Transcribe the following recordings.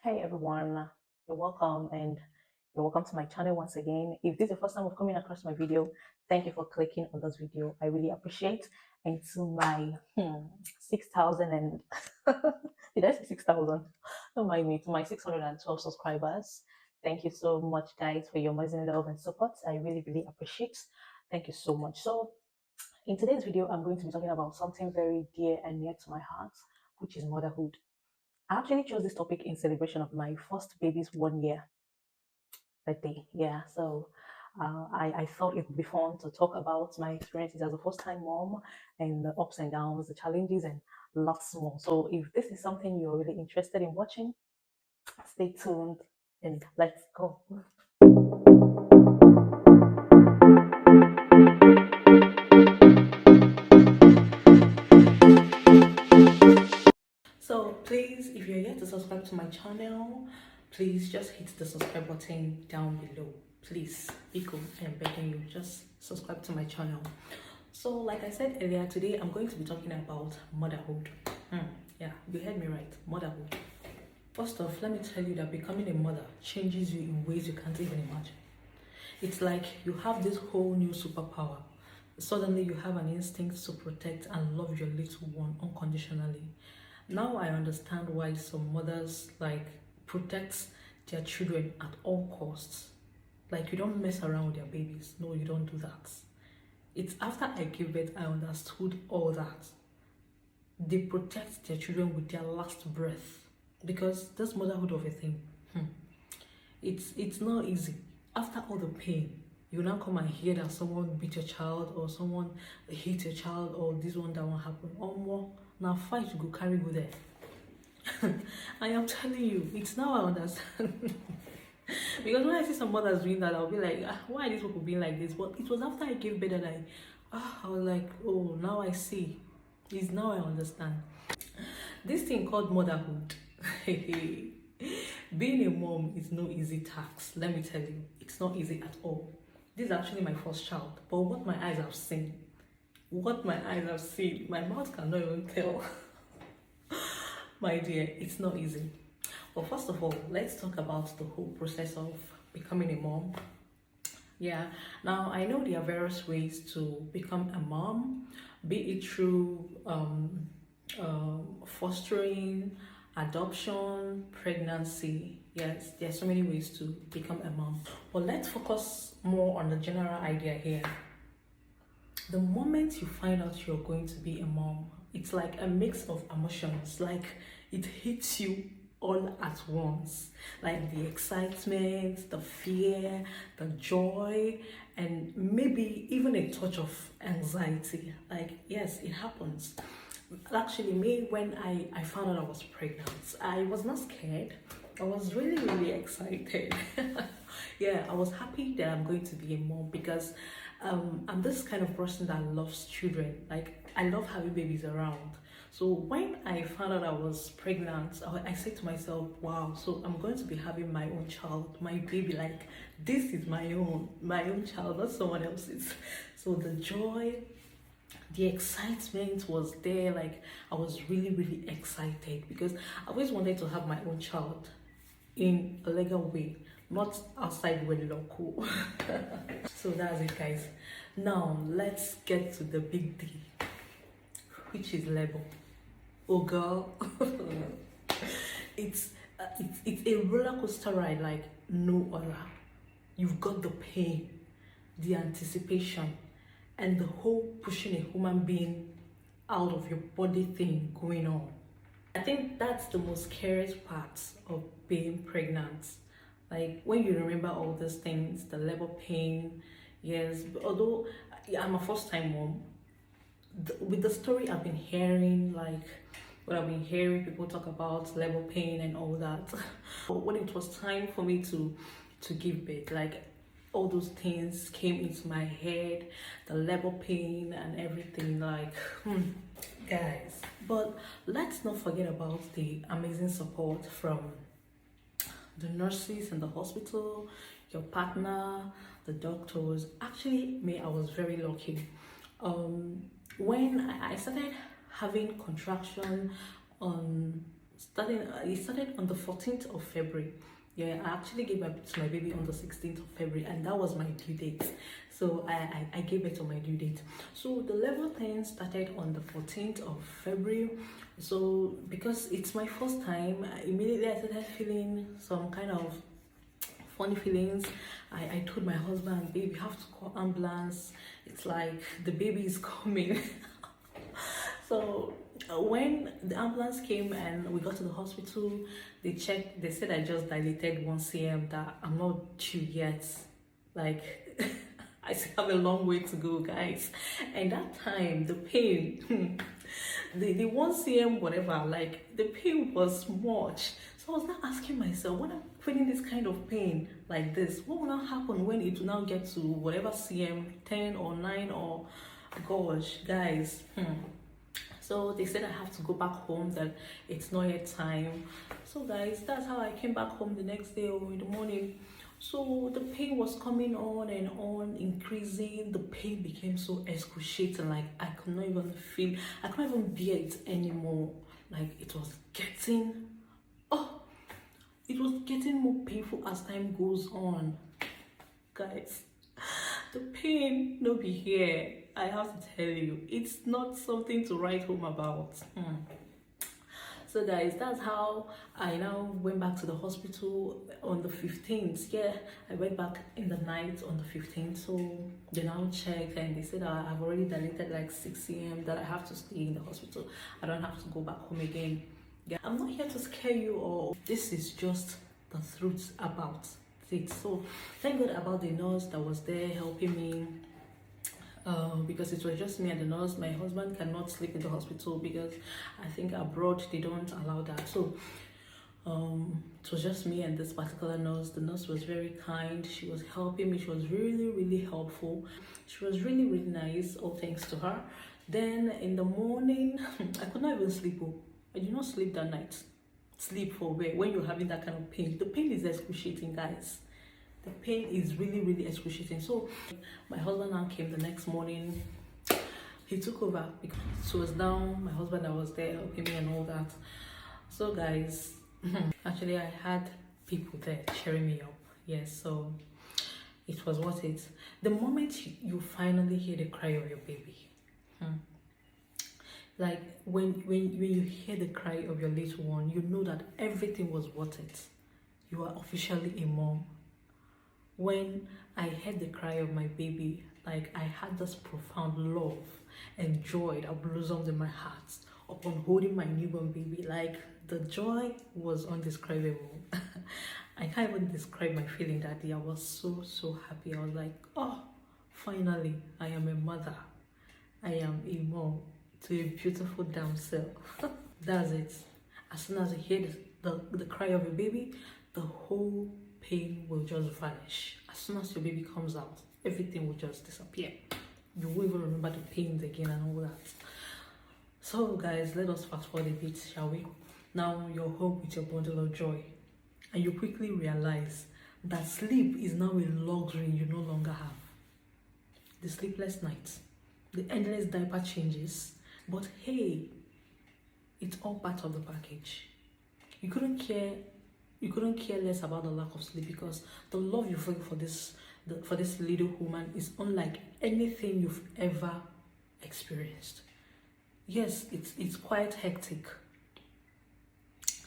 Hey everyone, you're welcome to my channel once again. If this is the first time of coming across my video, thank you for clicking on this video. I really appreciate. And to my 6,000 and did I say 6,000? Don't mind me. To my 612 subscribers, thank you so much, guys, for your amazing love and support. I really appreciate. Thank you so much. So, in today's video, I'm going to be talking about something very dear and near to my heart, which is motherhood. I actually chose this topic in celebration of my first baby's 1 year birthday. Yeah, so I thought it would be fun to talk about my experiences as a first time mom and the ups and downs, the challenges, and lots more. So if this is something you're really interested in watching, stay tuned and let's go. So please, if you're yet to subscribe to my channel, please just hit the subscribe button down below. Please, Iko, I am begging you, just subscribe to my channel. So like I said earlier, today I'm going to be talking about motherhood. Yeah, you heard me right, motherhood. First off, let me tell you that becoming a mother changes you in ways you can't even imagine. It's like you have this whole new superpower. Suddenly you have an instinct to protect and love your little one unconditionally. Now I understand why some mothers protect their children at all costs. Like you don't mess around with their babies. No, you don't do that. It's after I gave birth I understood all that. They protect their children with their last breath because this motherhood of a thing, it's not easy. After all the pain, you now come and hear that someone beat your child or someone hit your child or this one that one happen. Or more, now fight you go carry go there. I am telling you, it's now I understand. Because when I see some mothers doing that, I'll be like, why are these people being like this? But it was after I gave birth that I was like, oh, now I see. It's now I understand. This thing called motherhood. Being a mom is no easy task. Let me tell you, it's not easy at all. This is actually my first child, but what my eyes have seen, my mouth cannot even tell. My dear, it's not easy. But first of all, let's talk about the whole process of becoming a mom. Yeah, now I know there are various ways to become a mom, be it through fostering, adoption, pregnancy. Yes, there are so many ways to become a mom. But let's focus more on the general idea here. The moment you find out you're going to be a mom, it's like a mix of emotions. Like it hits you all at once, like the excitement, the fear, the joy, and maybe even a touch of anxiety. Like, yes, it happens. Actually, me, when I found out I was pregnant, I was not scared. I was really excited. Yeah, I was happy that I'm going to be a mom because I'm this kind of person that loves children. Like, I love having babies around. So when I found out I was pregnant, I said to myself, wow, so I'm going to be having my own child, my baby. Like, this is my own child, not someone else's. So the joy, the excitement was there. Like, I was really excited because I always wanted to have my own child in a legal way, not outside wedlock. So that's it, guys. Now let's get to the big D, which is labor. Oh girl, it's it's a roller coaster ride like no other. You've got the pain, the anticipation, and the whole pushing a human being out of your body thing going on. I think that's the most scariest part of being pregnant. Like when you remember all these things, the labor pain, yes. Although I'm a first-time mom, with the story I've been hearing, like what I've been hearing people talk about labor pain and all that. But when it was time for me to give birth, like all those things came into my head, the labor pain and everything. Like, guys. But let's not forget about the amazing support from the nurses in the hospital, your partner, the doctors. Actually, me, I was very lucky. When I started having contraction on It started on the 14th of February. Yeah, I actually gave birth to my baby on the 16th of February, and that was my due date. So I gave birth on my due date. So the labor thing started on the 14th of February. So because it's my first time, immediately I started feeling some kind of funny feelings. I told my husband, babe, you have to call ambulance. It's like the baby is coming. So when the ambulance came and we got to the hospital, they checked, they said I just dilated 1 cm, that I'm not due yet. Like, I still have a long way to go, guys. And that time, the pain, the 1 cm, whatever, like, the pain was much. So I was now asking myself, when I'm feeling this kind of pain like this, what will now happen when it will now get to whatever cm, 10 or 9 or, gosh, guys. So they said I have to go back home, that it's not yet time. So guys, that's how I came back home the next day or in the morning. So the pain was coming on and on, increasing. The pain became so excruciating, like I could not even bear it anymore. Like it was getting more painful as time goes on. Guys, the pain no be here. I have to tell you, it's not something to write home about. So guys, that's how I now went back to the hospital on the 15th. Yeah, I went back in the night on the 15th. So they now checked and they said I've already dilated like 6 cm, that I have to stay in the hospital. I don't have to go back home again. Yeah, I'm not here to scare you, or this is just the truth about it. So thank God about the nurse that was there helping me. Because it was just me and the nurse. My husband cannot sleep in the hospital because I think abroad they don't allow that. So it was just me and this particular nurse. The nurse was very kind. She was helping me. She was really helpful. She was really nice. All thanks to her. Then in the morning, I could not even sleep. I did not sleep that night. Sleep for where? When you're having that kind of pain. The pain is excruciating, guys. The pain is really excruciating. So my husband now came the next morning. He took over because it was down. My husband that was there helping me and all that. So guys, actually I had people there cheering me up. Yes, so it was worth it. The moment you finally hear the cry of your baby, like when you hear the cry of your little one, you know that everything was worth it. You are officially a mom. When I heard the cry of my baby, like I had this profound love and joy that blossomed in my heart upon holding my newborn baby. Like the joy was undescribable. I can't even describe my feeling that day. I was so happy. I was like, oh, finally, I am a mother. I am a mom to a beautiful damsel. That's it. As soon as I hear the cry of a baby, the whole pain will just vanish. As soon as your baby comes out, everything will just disappear. You won't even remember the pains again and all that. So guys, let us fast forward a bit, shall we? Now you're home with your bundle of joy, and you quickly realize that sleep is now a luxury you no longer have. The sleepless nights, the endless diaper changes, but hey, it's all part of the package. You couldn't care less about the lack of sleep, because the love you feel for this little woman is unlike anything you've ever experienced. Yes, it's quite hectic.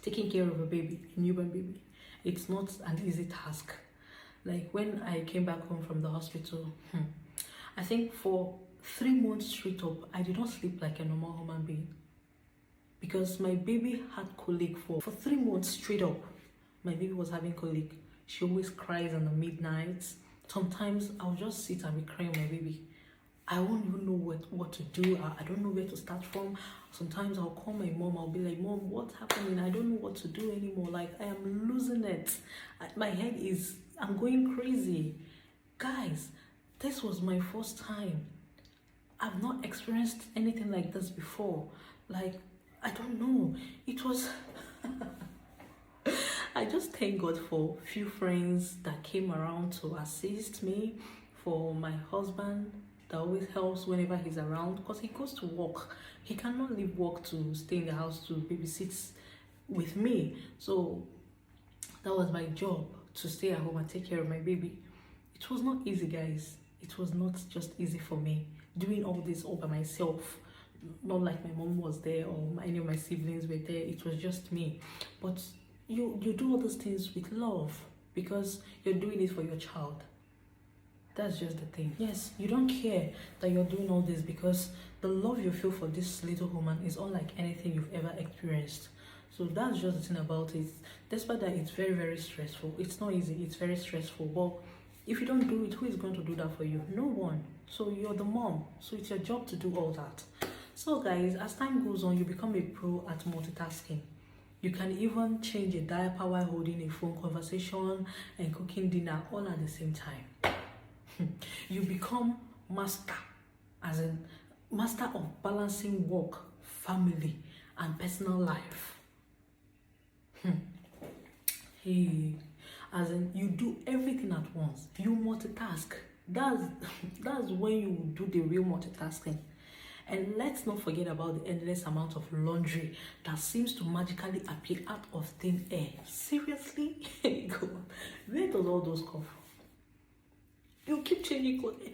Taking care of a baby, a newborn baby, it's not an easy task. Like when I came back home from the hospital, I think for 3 months straight up, I did not sleep like a normal human being, because my baby had colic for 3 months straight up. My baby was having colic. She always cries in the midnight. Sometimes I'll just sit and be crying my baby. I won't even know what to do. I don't know where to start from. Sometimes I'll call my mom. I'll be like, Mom, what's happening? I don't know what to do anymore. Like, I am losing it. My head is, I'm going crazy. Guys, this was my first time. I've not experienced anything like this before. Like, I don't know. It was... I just thank God for a few friends that came around to assist me, for my husband that always helps whenever he's around, because he goes to work. He cannot leave work to stay in the house to babysit with me. So that was my job, to stay at home and take care of my baby. It was not easy, guys. It was not just easy for me doing all this all by myself. Not like my mom was there or any of my siblings were there. It was just me. But you do all those things with love because you're doing it for your child. That's just the thing. Yes, you don't care that you're doing all this because the love you feel for this little woman is unlike anything you've ever experienced. So that's just the thing about it. Despite that, it's very, very stressful. It's not easy. It's very stressful. But if you don't do it, who is going to do that for you? No one. So you're the mom. So it's your job to do all that. So guys, as time goes on, you become a pro at multitasking. You can even change a diaper while holding a phone conversation and cooking dinner all at the same time. You become master, as in master of balancing work, family, and personal life. Hey, as in you do everything at once. You multitask. That's when you do the real multitasking. And let's not forget about the endless amount of laundry that seems to magically appear out of thin air. Seriously? God, where does all those come from? You keep changing clothes.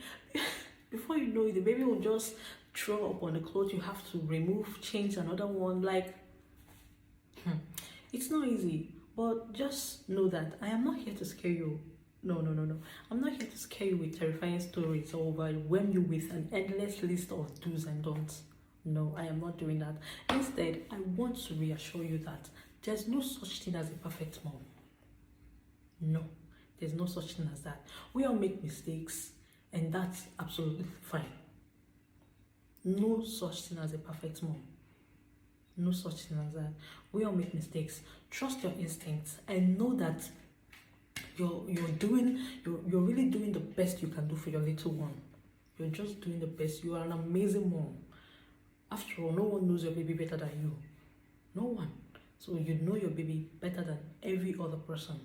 Before you know it, the baby will just throw up on the clothes. You have to remove, change another one. Like, it's not easy. But just know that I am not here to scare you. No. I'm not here to scare you with terrifying stories or overwhelm you with an endless list of do's and don'ts. No, I am not doing that. Instead, I want to reassure you that there's no such thing as a perfect mom. No, there's no such thing as that. We all make mistakes, and that's absolutely fine. No such thing as a perfect mom. No such thing as that. We all make mistakes. Trust your instincts and know that you're really doing the best you can do for your little one. You're just doing the best. You are an amazing mom. After all, no one knows your baby better than you. No one. So you know your baby better than every other person.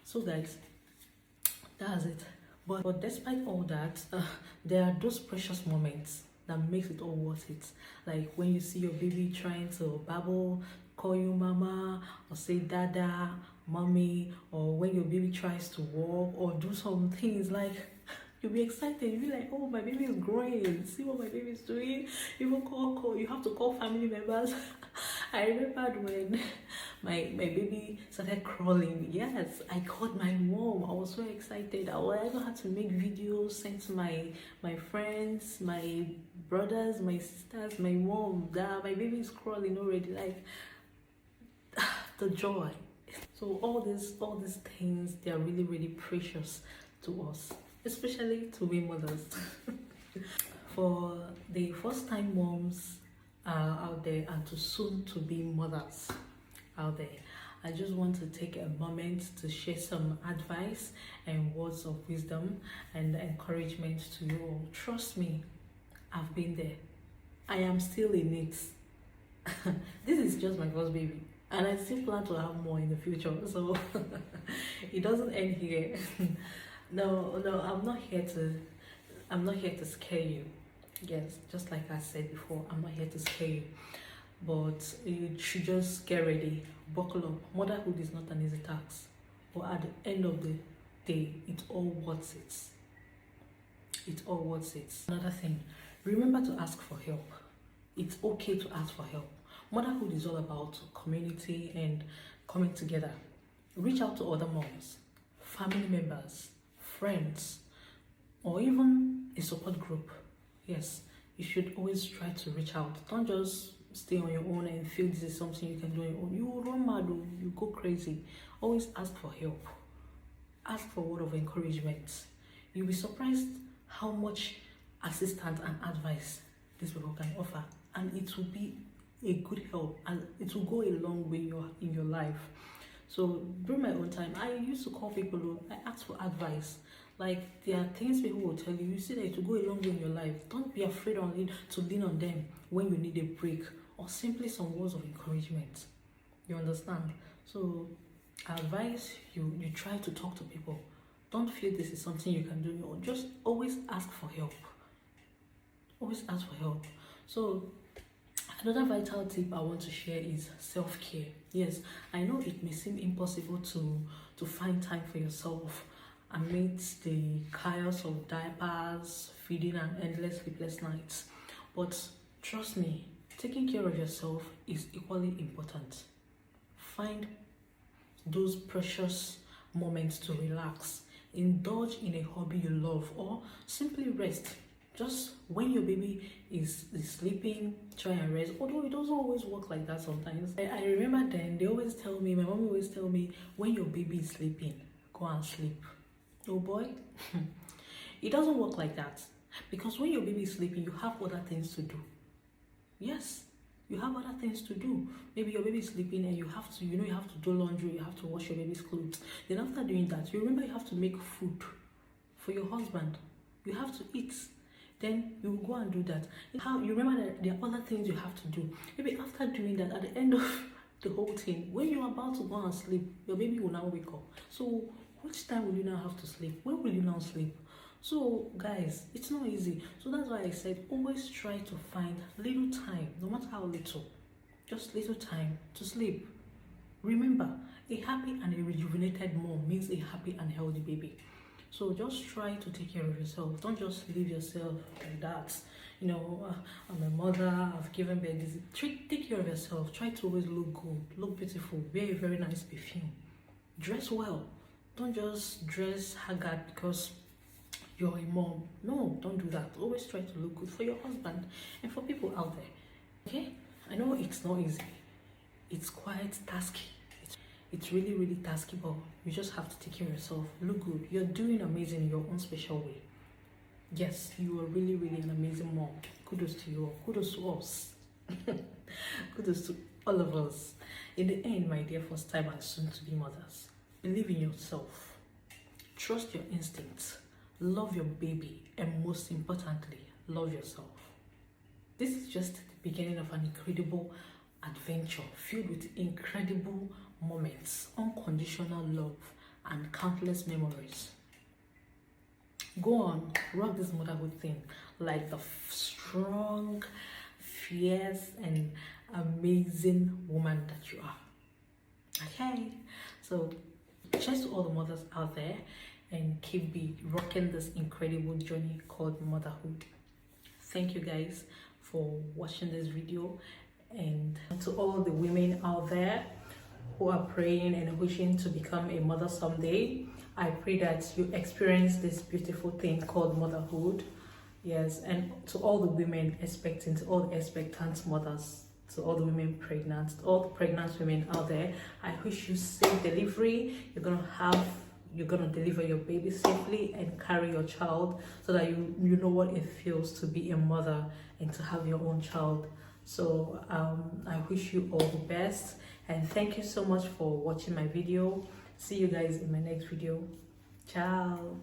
So guys, that's it. But despite all that, there are those precious moments that makes it all worth it. Like when you see your baby trying to babble, call you mama, or say dada, mommy, or when your baby tries to walk or do some things, like you'll be excited. You'll be like, oh, my baby is growing. See what my baby is doing. You have to call family members. I remembered when my baby started crawling. Yes, I called my mom. I was so excited. I even had to make videos, send to my friends, my brothers, my sisters, my mom, that my baby is crawling already. Like the joy. So all these things, they are really, really precious to us, especially to we mothers. For the first time moms out there and to soon to be mothers out there, I just want to take a moment to share some advice and words of wisdom and encouragement to you all. Trust me, I've been there. I am still in it. This is just my first baby, and I still plan to have more in the future, so it doesn't end here. No, I'm not here to scare you. Yes, just like I said before, I'm not here to scare you, but you should just get ready, buckle up. Motherhood is not an easy task, but at the end of the day, it's all worth it. It's all worth it. Another thing, remember to ask for help. It's okay to ask for help. Motherhood is all about community and coming together. Reach out to other moms, family members, friends, or even a support group. Yes, you should always try to reach out. Don't just stay on your own and feel this is something you can do on your own. You will run mad, you go crazy. Always ask for help. Ask for a word of encouragement. You'll be surprised how much assistance and advice these people can offer, and it will be a good help, and it will go a long way in your life. So during my own time, I used to call people. I ask for advice. Like, there are things people will tell you. You see that it will go a long way in your life. Don't be afraid to lean on them when you need a break, or simply some words of encouragement. You understand? So I advise you try to talk to people. Don't feel this is something you can do. Just always ask for help. Always ask for help. So Another vital tip I want to share is self-care. Yes, I know it may seem impossible to find time for yourself amidst the chaos of diapers, feeding, and endless sleepless nights. But trust me, taking care of yourself is equally important. Find those precious moments to relax, indulge in a hobby you love, or simply rest. Just when your baby is sleeping, try and rest. Although it doesn't always work like that sometimes. I remember then they always tell me, my mom always tell me, when your baby is sleeping, go and sleep. Oh boy, it doesn't work like that. Because when your baby is sleeping, you have other things to do. Yes, you have other things to do. Maybe your baby is sleeping and you have to, you have to do laundry, you have to wash your baby's clothes. Then after doing that, you remember you have to make food for your husband. You have to eat. Then you will go and do that. You remember that there are other things you have to do. Maybe after doing that, at the end of the whole thing, when you're about to go and sleep, your baby will now wake up. So which time will you now have to sleep? When will you now sleep? So guys, it's not easy. So that's why I said always try to find little time, no matter how little, just little time to sleep. Remember, a happy and a rejuvenated mom means a happy and healthy baby. So just try to take care of yourself. Don't just leave yourself like that. I'm a mother, I've given birth. Take care of yourself. Try to always look good, look beautiful, wear a very nice perfume, dress well. Don't just dress haggard because you're a mom. No, don't do that. Always try to look good for your husband and for people out there. Okay? I know it's not easy. It's quite tasky. It's really, really tasky, but you just have to take care of yourself. Look good. You're doing amazing in your own special way. Yes, you are really, really an amazing mom. Kudos to you all. Kudos to us. Kudos to all of us. In the end, my dear first time and soon to be mothers, believe in yourself. Trust your instincts. Love your baby. And most importantly, love yourself. This is just the beginning of an incredible adventure filled with incredible moments, unconditional love, and countless memories. Go on, rock this motherhood thing like the strong, fierce, and amazing woman that you are. Okay, so cheers to all the mothers out there, and keep rocking this incredible journey called motherhood. Thank you guys for watching this video, and to all the women out there who are praying and wishing to become a mother someday, I pray that you experience this beautiful thing called motherhood. Yes, and to all the women expecting, to all the expectant mothers, to all the women pregnant, to all the pregnant women out there, I wish you safe delivery. You're gonna deliver your baby safely and carry your child, so that you know what it feels to be a mother and to have your own child. So I wish you all the best, and thank you so much for watching my video. See you guys in my next video. Ciao.